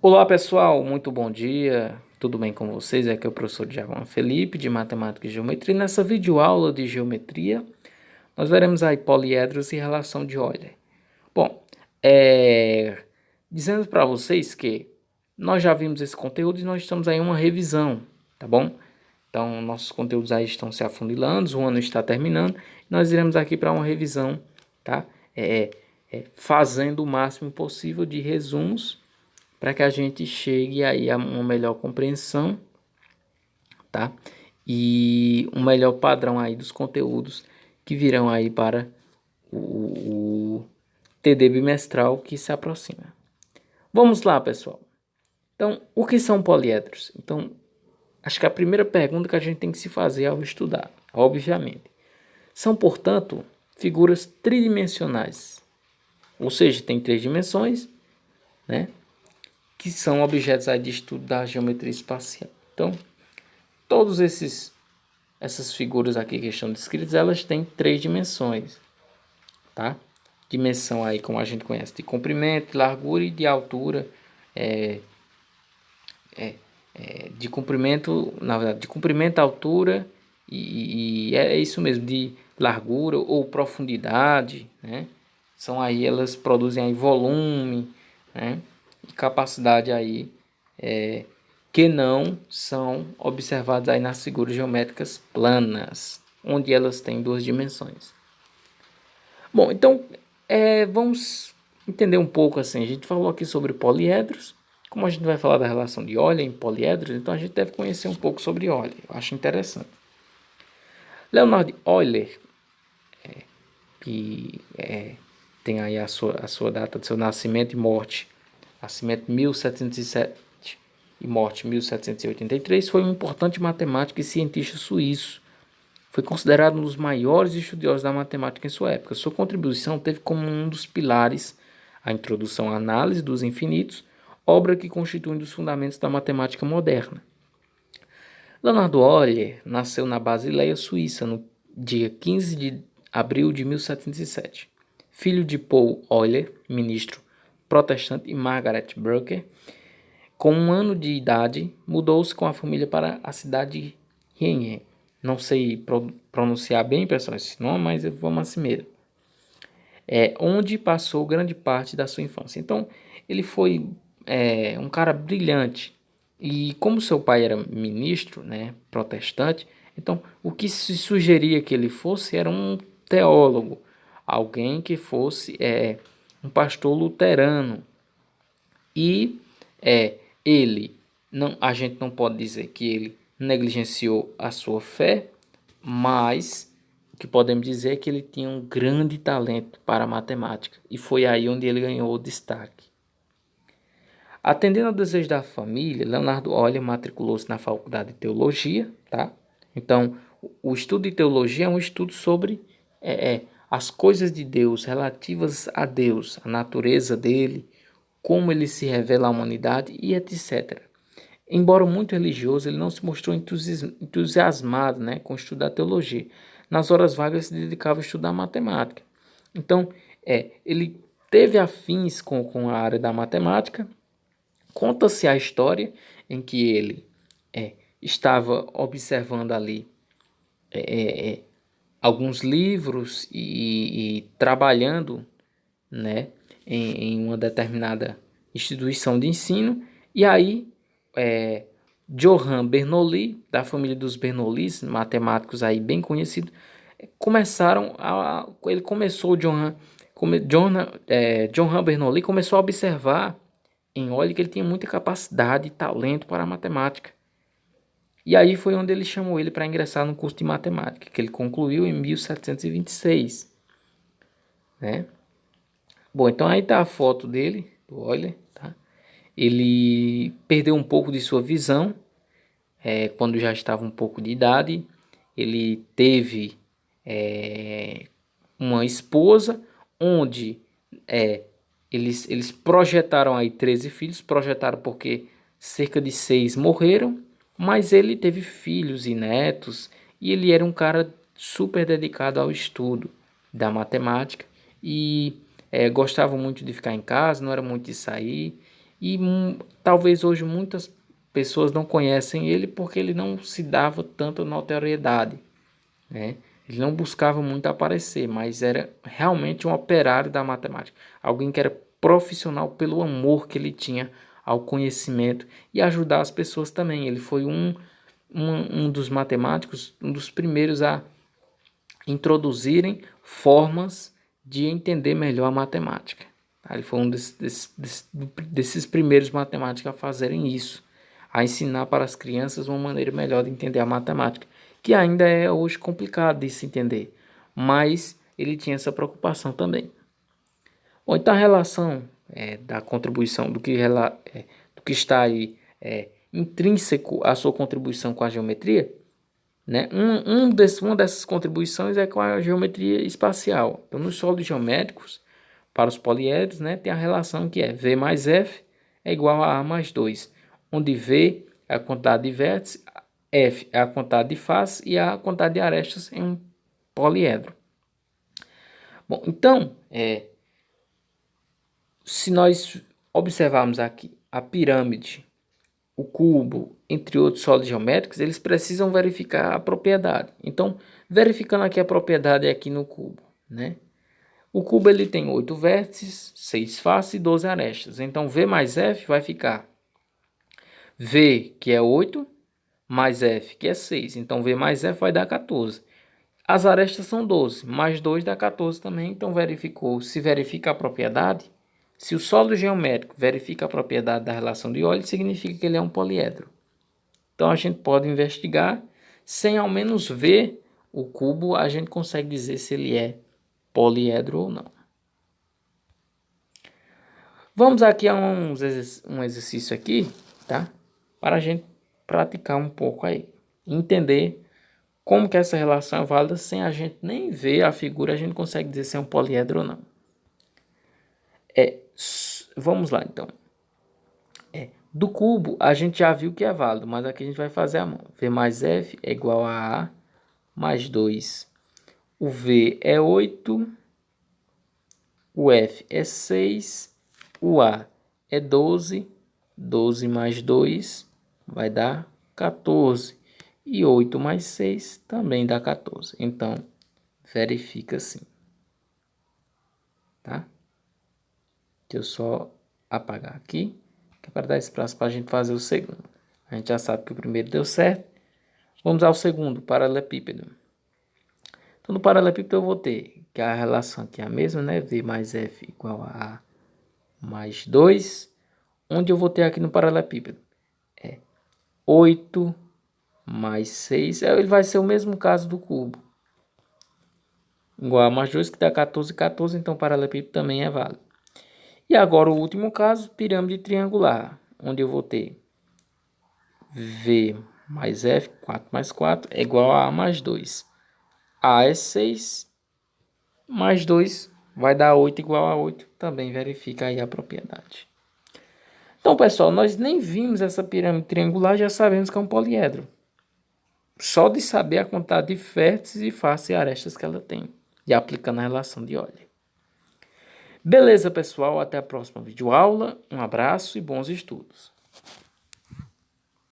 Olá pessoal, muito bom dia, tudo bem com vocês? Aqui é o professor Djavan Felipe, de Matemática e Geometria. Nessa videoaula de Geometria, nós veremos aí poliedros e relação de Euler. Bom, dizendo para vocês que nós já vimos esse conteúdo e nós estamos aí em uma revisão, tá bom? Então, nossos conteúdos aí estão se afunilando, o ano está terminando, nós iremos aqui para uma revisão, tá? Fazendo o máximo possível de resumos para que a gente chegue aí a uma melhor compreensão, tá? E um melhor padrão aí dos conteúdos que virão aí para o TD bimestral que se aproxima. Vamos lá, pessoal. Então, o que são poliedros? Então, acho que a primeira pergunta que a gente tem que se fazer ao estudar, obviamente, são, portanto, figuras tridimensionais, ou seja, tem três dimensões, né? Que são objetos aí de estudo da geometria espacial. Então, todos essas figuras aqui que estão descritas, elas têm três dimensões, tá? Dimensão aí, como a gente conhece, de comprimento, de largura e de altura, de comprimento, na verdade, de comprimento, altura e é isso mesmo, de largura ou profundidade, né? São aí, elas produzem aí volume, né? E capacidade aí que não são observadas aí nas figuras geométricas planas, onde elas têm duas dimensões. Bom, então vamos entender um pouco assim. A gente falou aqui sobre poliedros. Como a gente vai falar da relação de Euler em poliedros, então a gente deve conhecer um pouco sobre Euler. Eu acho interessante. Leonhard Euler, que tem aí a sua data de seu nascimento e morte, nascimento 1707 e morte 1783, foi um importante matemático e cientista suíço. Foi considerado um dos maiores estudiosos da matemática em sua época. Sua contribuição teve como um dos pilares a introdução à análise dos infinitos, obra que constitui um dos fundamentos da matemática moderna. Leonardo Euler nasceu na Basileia, Suíça, no dia 15 de abril de 1707. Filho de Paul Euler, ministro protestante, e Margaret Brucker. Com 1 ano de idade, mudou-se com a família para a cidade de Rien. Não sei pronunciar bem, pessoal, esse nome, mas vamos assim mesmo. Onde passou grande parte da sua infância. Então, ele foi um cara brilhante. E como seu pai era ministro, né, protestante, então o que se sugeria que ele fosse era um teólogo, alguém que fosse um pastor luterano. E ele, não, a gente não pode dizer que ele negligenciou a sua fé, mas o que podemos dizer é que ele tinha um grande talento para a matemática e foi aí onde ele ganhou o destaque. Atendendo ao desejo da família, Leonardo Euler matriculou-se na Faculdade de Teologia, tá? Então, o estudo de teologia é um estudo sobre as coisas de Deus, relativas a Deus, a natureza dele, como ele se revela à humanidade e etc. Embora muito religioso, ele não se mostrou entusiasmado, né, com o estudo da teologia. Nas horas vagas, se dedicava a estudar matemática. Então, ele teve afins com a área da matemática. Conta-se a história em que ele estava observando ali alguns livros e trabalhando, né, em uma determinada instituição de ensino, e aí Johann Bernoulli, da família dos Bernoullis, matemáticos aí bem conhecidos, ele começou, Johann Bernoulli começou a observar em Euler que ele tinha muita capacidade e talento para a matemática. E aí foi onde ele chamou ele para ingressar no curso de matemática, que ele concluiu em 1726, né? Bom, então aí tá a foto dele, do Euler, tá? Ele perdeu um pouco de sua visão quando já estava um pouco de idade. Ele teve uma esposa, onde eles projetaram aí 13 filhos, projetaram porque cerca de 6 morreram, mas ele teve filhos e netos, e ele era um cara super dedicado ao estudo da matemática, e gostava muito de ficar em casa, não era muito de sair, E talvez hoje muitas pessoas não conhecem ele porque ele não se dava tanto notoriedade, né? Ele não buscava muito aparecer, mas era realmente um operário da matemática, alguém que era profissional pelo amor que ele tinha ao conhecimento e ajudar as pessoas também. Ele foi um dos matemáticos, um dos primeiros a introduzirem formas de entender melhor a matemática. Ele foi um desses primeiros matemáticos a fazerem isso, a ensinar para as crianças uma maneira melhor de entender a matemática, que ainda é hoje complicado de se entender, mas ele tinha essa preocupação também. Bom, então a relação da contribuição, do que está aí intrínseco à sua contribuição com a geometria, né? Uma dessas contribuições é com a geometria espacial. Então, nos sólidos geométricos, para os poliedros, né, tem a relação que é V mais F é igual a A mais 2, onde V é a quantidade de vértices, F é a quantidade de faces e a quantidade de arestas em um poliedro. Bom, então, se nós observarmos aqui a pirâmide, o cubo, entre outros sólidos geométricos, eles precisam verificar a propriedade. Então, verificando aqui a propriedade aqui no cubo, né? O cubo ele tem 8 vértices, 6 faces e 12 arestas. Então, V mais F vai ficar V, que é 8, mais F, que é 6. Então, V mais F vai dar 14. As arestas são 12, mais 2 dá 14 também. Então, se verifica a propriedade. Se o sólido geométrico verifica a propriedade da relação de Euler, significa que ele é um poliedro. Então, a gente pode investigar, sem ao menos ver o cubo, a gente consegue dizer se ele é poliedro ou não. Vamos aqui a um exercício aqui, tá? Para a gente praticar um pouco aí. Entender como que essa relação é válida sem a gente nem ver a figura, a gente consegue dizer se é um poliedro ou não. Vamos lá, então. Do cubo, a gente já viu que é válido, mas aqui a gente vai fazer a mão. V mais F é igual a mais 2. O V é 8, o F é 6, o A é 12, 12 mais 2 vai dar 14. E 8 mais 6 também dá 14. Então, verifica assim. Tá? Deixa eu só apagar aqui, que é para dar espaço para a gente fazer o segundo. A gente já sabe que o primeiro deu certo. Vamos ao segundo, paralelepípedo. Então, no paralelepípedo eu vou ter que a relação aqui é a mesma, né? V mais F igual a mais 2. Onde eu vou ter aqui no paralelepípedo? 8 mais 6. Ele vai ser o mesmo caso do cubo. Igual a mais 2, que dá 14, 14. Então, o paralelepípedo também é válido. E agora o último caso, pirâmide triangular. Onde eu vou ter V mais F, 4 mais 4, é igual a mais 2. A é 6, mais 2 vai dar 8 igual a 8. Também verifica aí a propriedade. Então, pessoal, nós nem vimos essa pirâmide triangular, já sabemos que é um poliedro. Só de saber a quantidade de vértices e faces e arestas que ela tem. E aplicando a relação de Euler. Beleza, pessoal? Até a próxima videoaula. Um abraço e bons estudos.